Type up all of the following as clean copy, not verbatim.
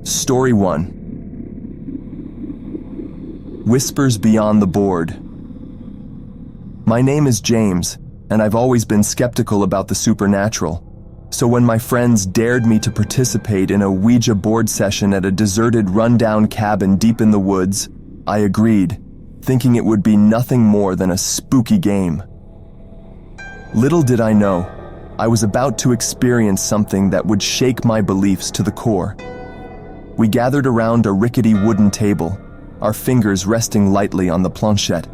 Story 1. Whispers Beyond the Board. My name is James, and I've always been skeptical about the supernatural. So when my friends dared me to participate in a Ouija board session at a deserted, rundown cabin deep in the woods, I agreed, thinking it would be nothing more than a spooky game. Little did I know, I was about to experience something that would shake my beliefs to the core. We gathered around a rickety wooden table, our fingers resting lightly on the planchette.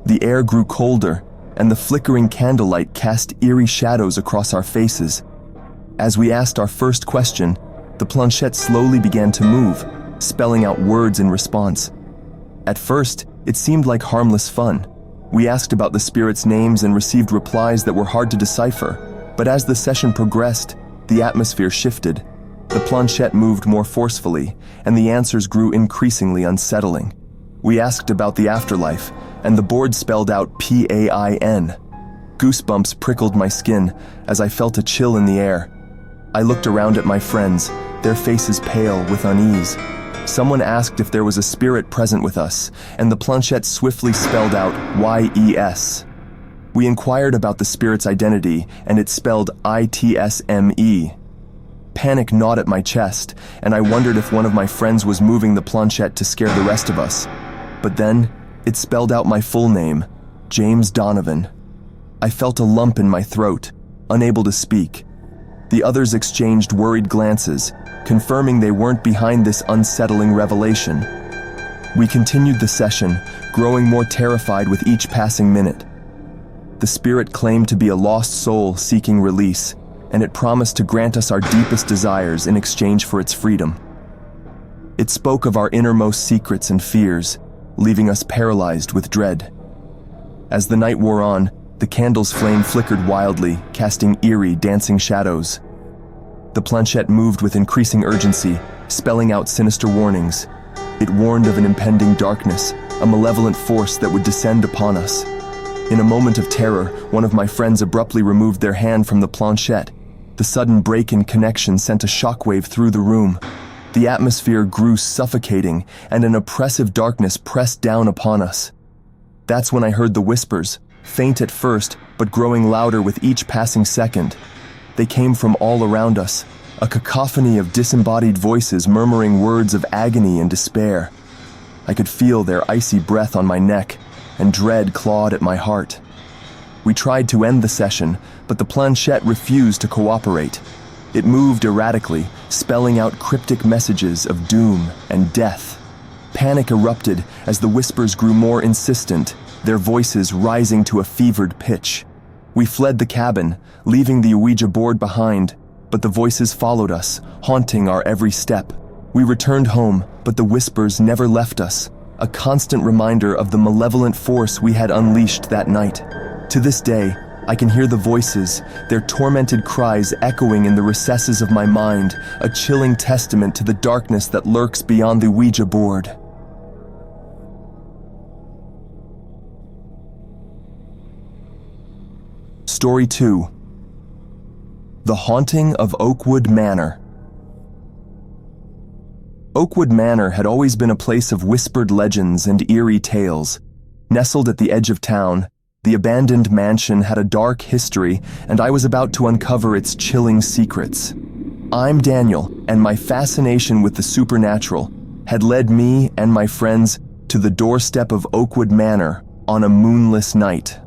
The air grew colder, and the flickering candlelight cast eerie shadows across our faces. As we asked our first question, the planchette slowly began to move, spelling out words in response. At first, it seemed like harmless fun. We asked about the spirits' names and received replies that were hard to decipher, but as the session progressed, the atmosphere shifted. The planchette moved more forcefully, and the answers grew increasingly unsettling. We asked about the afterlife, and the board spelled out PAIN. Goosebumps prickled my skin as I felt a chill in the air. I looked around at my friends, their faces pale with unease. Someone asked if there was a spirit present with us, and the planchette swiftly spelled out YES. We inquired about the spirit's identity, and it spelled ITSME. Panic gnawed at my chest, and I wondered if one of my friends was moving the planchette to scare the rest of us. But then, it spelled out my full name, James Donovan. I felt a lump in my throat, unable to speak. The others exchanged worried glances, confirming they weren't behind this unsettling revelation. We continued the session, growing more terrified with each passing minute. The spirit claimed to be a lost soul seeking release, and it promised to grant us our deepest desires in exchange for its freedom. It spoke of our innermost secrets and fears, leaving us paralyzed with dread. As the night wore on, the candle's flame flickered wildly, casting eerie, dancing shadows. The planchette moved with increasing urgency, spelling out sinister warnings. It warned of an impending darkness, a malevolent force that would descend upon us. In a moment of terror, one of my friends abruptly removed their hand from the planchette. The sudden break in connection sent a shockwave through the room. The atmosphere grew suffocating, and an oppressive darkness pressed down upon us. That's when I heard the whispers, faint at first, but growing louder with each passing second. They came from all around us, a cacophony of disembodied voices murmuring words of agony and despair. I could feel their icy breath on my neck, and dread clawed at my heart. We tried to end the session, but the planchette refused to cooperate. It moved erratically, spelling out cryptic messages of doom and death. Panic erupted as the whispers grew more insistent, their voices rising to a fevered pitch. We fled the cabin, leaving the Ouija board behind, but the voices followed us, haunting our every step. We returned home, but the whispers never left us, a constant reminder of the malevolent force we had unleashed that night. To this day, I can hear the voices, their tormented cries echoing in the recesses of my mind, a chilling testament to the darkness that lurks beyond the Ouija board. Story 2. The Haunting of Oakwood Manor. Oakwood Manor had always been a place of whispered legends and eerie tales. Nestled at the edge of town, the abandoned mansion had a dark history, and I was about to uncover its chilling secrets. I'm Daniel, and my fascination with the supernatural had led me and my friends to the doorstep of Oakwood Manor on a moonless night.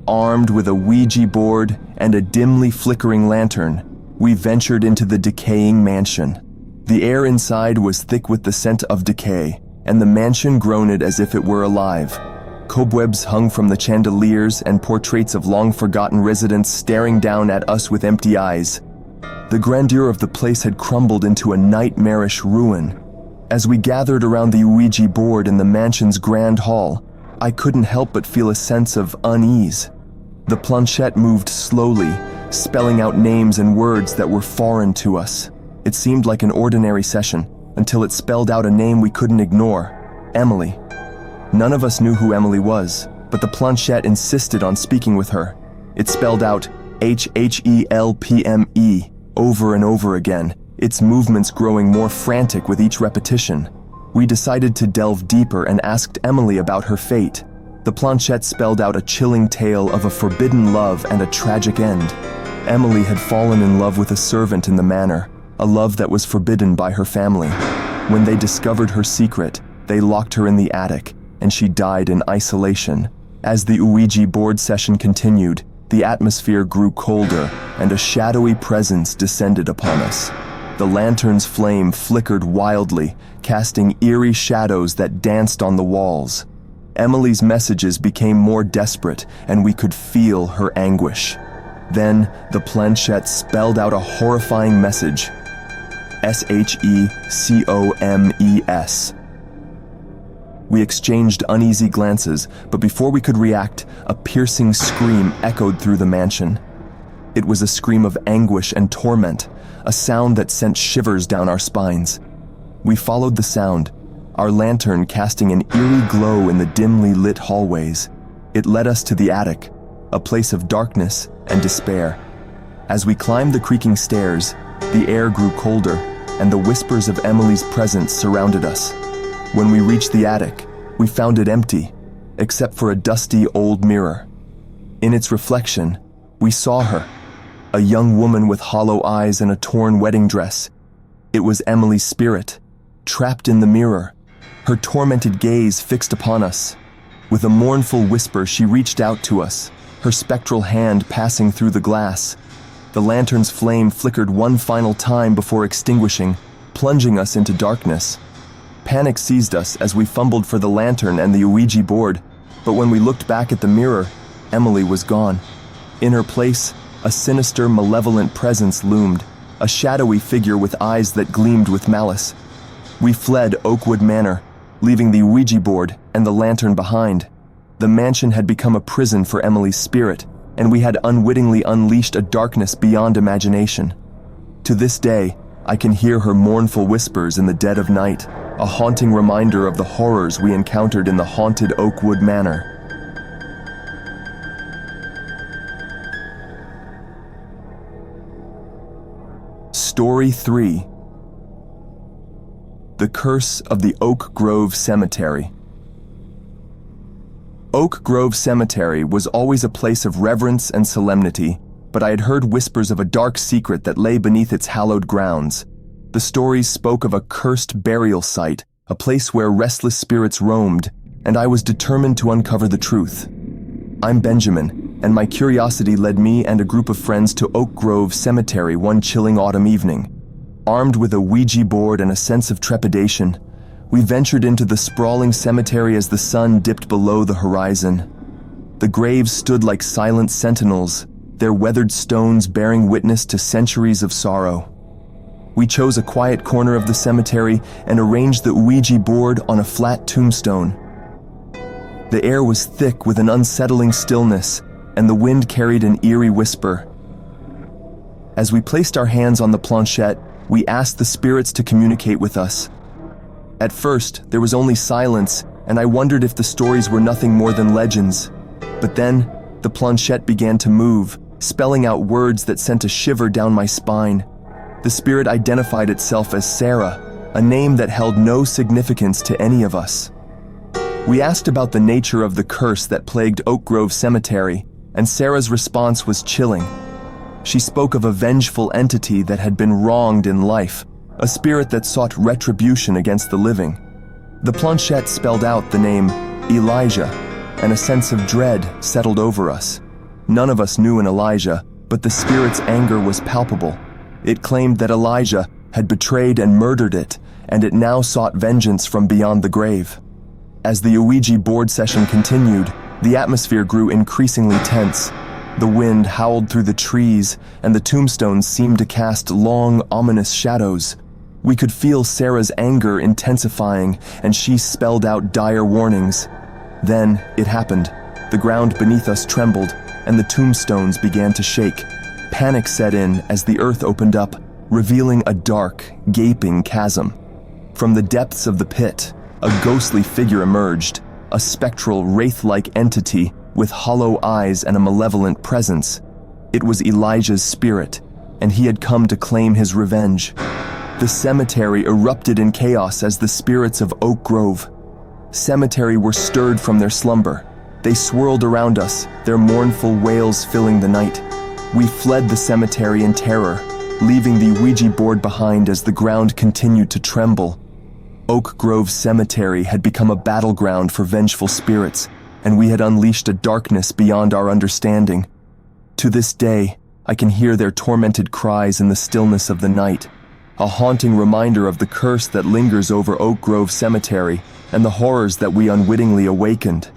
Armed with a Ouija board and a dimly flickering lantern, we ventured into the decaying mansion. The air inside was thick with the scent of decay, and the mansion groaned as if it were alive. Cobwebs hung from the chandeliers and portraits of long-forgotten residents staring down at us with empty eyes. The grandeur of the place had crumbled into a nightmarish ruin. As we gathered around the Ouija board in the mansion's grand hall, I couldn't help but feel a sense of unease. The planchette moved slowly, spelling out names and words that were foreign to us. It seemed like an ordinary session, until it spelled out a name we couldn't ignore: Emily. None of us knew who Emily was, but the planchette insisted on speaking with her. It spelled out HHELPME over and over again, its movements growing more frantic with each repetition. We decided to delve deeper and asked Emily about her fate. The planchette spelled out a chilling tale of a forbidden love and a tragic end. Emily had fallen in love with a servant in the manor, a love that was forbidden by her family. When they discovered her secret, they locked her in the attic, and she died in isolation. As the Ouija board session continued, the atmosphere grew colder, and a shadowy presence descended upon us. The lantern's flame flickered wildly, casting eerie shadows that danced on the walls. Emily's messages became more desperate, and we could feel her anguish. Then, the planchette spelled out a horrifying message. SHECOMES. We exchanged uneasy glances, but before we could react, a piercing scream echoed through the mansion. It was a scream of anguish and torment, a sound that sent shivers down our spines. We followed the sound, our lantern casting an eerie glow in the dimly lit hallways. It led us to the attic, a place of darkness and despair. As we climbed the creaking stairs, the air grew colder, and the whispers of Emily's presence surrounded us. When we reached the attic, we found it empty, except for a dusty old mirror. In its reflection, we saw her, a young woman with hollow eyes and a torn wedding dress. It was Emily's spirit, trapped in the mirror, her tormented gaze fixed upon us. With a mournful whisper, she reached out to us, her spectral hand passing through the glass. The lantern's flame flickered one final time before extinguishing, plunging us into darkness. Panic seized us as we fumbled for the lantern and the Ouija board, but when we looked back at the mirror, Emily was gone. In her place, a sinister, malevolent presence loomed, a shadowy figure with eyes that gleamed with malice. We fled Oakwood Manor, leaving the Ouija board and the lantern behind. The mansion had become a prison for Emily's spirit, and we had unwittingly unleashed a darkness beyond imagination. To this day, I can hear her mournful whispers in the dead of night, a haunting reminder of the horrors we encountered in the haunted Oakwood Manor. Story 3. The Curse of the Oak Grove Cemetery. Oak Grove Cemetery was always a place of reverence and solemnity, but I had heard whispers of a dark secret that lay beneath its hallowed grounds. The stories spoke of a cursed burial site, a place where restless spirits roamed, and I was determined to uncover the truth. I'm Benjamin, and my curiosity led me and a group of friends to Oak Grove Cemetery one chilling autumn evening. Armed with a Ouija board and a sense of trepidation, we ventured into the sprawling cemetery as the sun dipped below the horizon. The graves stood like silent sentinels, their weathered stones bearing witness to centuries of sorrow. We chose a quiet corner of the cemetery and arranged the Ouija board on a flat tombstone. The air was thick with an unsettling stillness, and the wind carried an eerie whisper. As we placed our hands on the planchette, we asked the spirits to communicate with us. At first, there was only silence, and I wondered if the stories were nothing more than legends. But then, the planchette began to move, spelling out words that sent a shiver down my spine. The spirit identified itself as Sarah, a name that held no significance to any of us. We asked about the nature of the curse that plagued Oak Grove Cemetery, and Sarah's response was chilling. She spoke of a vengeful entity that had been wronged in life, a spirit that sought retribution against the living. The planchette spelled out the name Elijah, and a sense of dread settled over us. None of us knew an Elijah, but the spirit's anger was palpable. It claimed that Elijah had betrayed and murdered it, and it now sought vengeance from beyond the grave. As the Ouija board session continued, the atmosphere grew increasingly tense. The wind howled through the trees, and the tombstones seemed to cast long, ominous shadows. We could feel Sarah's anger intensifying, and she spelled out dire warnings. Then it happened. The ground beneath us trembled, and the tombstones began to shake. Panic set in as the earth opened up, revealing a dark, gaping chasm. From the depths of the pit, a ghostly figure emerged, a spectral, wraith-like entity with hollow eyes and a malevolent presence. It was Elijah's spirit, and he had come to claim his revenge. The cemetery erupted in chaos as the spirits of Oak Grove Cemetery were stirred from their slumber. They swirled around us, their mournful wails filling the night. We fled the cemetery in terror, leaving the Ouija board behind as the ground continued to tremble. Oak Grove Cemetery had become a battleground for vengeful spirits, and we had unleashed a darkness beyond our understanding. To this day, I can hear their tormented cries in the stillness of the night, a haunting reminder of the curse that lingers over Oak Grove Cemetery and the horrors that we unwittingly awakened.